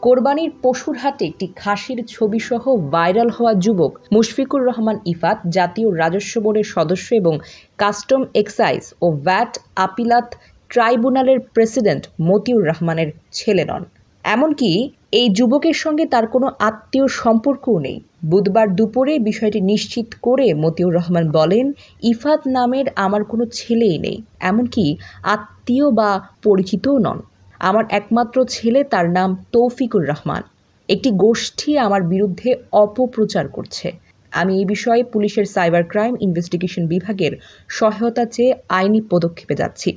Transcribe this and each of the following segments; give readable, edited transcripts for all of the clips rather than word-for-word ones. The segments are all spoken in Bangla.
কোরবানির পশুর হাটে একটি খাসির ছবিসহ ভাইরাল হওয়া যুবক মুশফিকুর রহমান ইফাত জাতীয় রাজস্ব বোর্ডের সদস্য এবং কাস্টম এক্সাইজ ও ভ্যাট আপিলাত ট্রাইব্যুনালের প্রেসিডেন্ট মতিউর রহমানের ছেলে নন। এমনকি এই যুবকের সঙ্গে তার কোনো আত্মীয় সম্পর্কও নেই। বুধবার দুপুরে বিষয়টি নিশ্চিত করে মতিউর রহমান বলেন, ইফাত নামের আমার কোনো ছেলেই নেই, এমনকি আত্মীয় বা পরিচিতও নন। আমার একমাত্র ছেলে, তার নাম তৌফিকুর রহমান। একটি গোষ্ঠী আমার বিরুদ্ধে অপপ্রচার করছে। আমি এই বিষয়ে পুলিশের সাইবার ক্রাইম ইনভেস্টিগেশন বিভাগের সহায়তা চেয়ে আইনি পদক্ষেপে যাচ্ছি।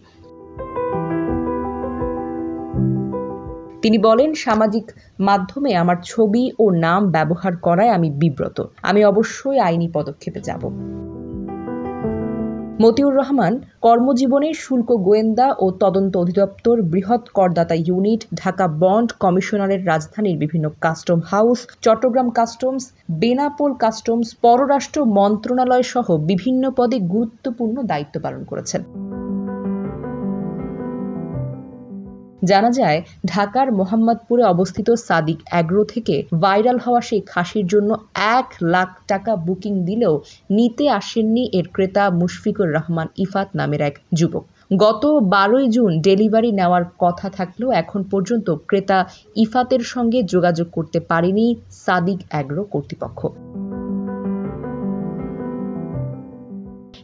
তিনি বলেন, সামাজিক মাধ্যমে আমার ছবি ও নাম ব্যবহার করায় আমি বিব্রত। আমি অবশ্যই আইনি পদক্ষেপে যাব। মতিউর রহমান কর্মজীবনে শুল্ক গোয়েন্দা ও তদন্ত অধিদপ্তর, বৃহৎ করদাতা ইউনিট, ঢাকা বন্ড কমিশনারের রাজধানীর বিভিন্ন custom house, Chittagong customs, Benapole customs, পররাষ্ট্র মন্ত্রণালয় সহ বিভিন্ন পদে গুরুত্বপূর্ণ দায়িত্ব পালন করেছেন। জানা যায়, ঢাকার মোহাম্মদপুরে অবস্থিত সাদিক অ্যাগ্রো থেকে ভাইরাল হওয়া সেই খাসির জন্য ১ লাখ টাকা বুকিং দিলেও নিতে আসেননি এর ক্রেতা মুশফিকুর রহমান ইফাত নামের এক যুবক। গত ১২ জুন ডেলিভারি নেওয়ার কথা থাকলেও এখন পর্যন্ত ক্রেতা ইফাতের সঙ্গে যোগাযোগ করতে পারেনি সাদিক অ্যাগ্রো কর্তৃপক্ষ।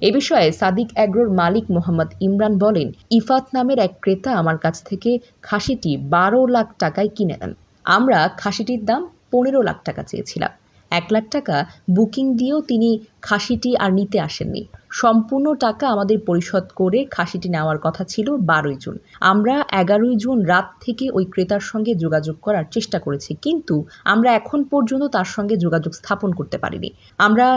এ বিষয়ে সাদিক অ্যাগ্রোর মালিক মোহাম্মদ ইমরান বলেন, ইফাত নামের এক ক্রেতা আমার কাছ থেকে খাসিটি ১২ লাখ টাকায় কিনে নেন। আমরা খাসিটির দাম ১৫ লাখ টাকা চেয়েছিলাম। ১ লাখ টাকা বুকিং দিয়েও তিনি খাসিটি আর নিতে আসেননি। সম্পূর্ণ টাকা আমাদের পরিশোধ করে খাসিটি নেওয়ার কথা ছিল ১২ জুন। আমরা ১১ জুন রাত থেকে ওই ক্রেতার সঙ্গে যোগাযোগ করার চেষ্টা করেছি, কিন্তু আমরা এখন পর্যন্ত তার সঙ্গে যোগাযোগ স্থাপন করতে পারিনি। আমরা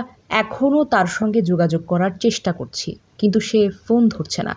এখনও তার সঙ্গে যোগাযোগ করার চেষ্টা করছি, কিন্তু সে ফোন ধরছে না।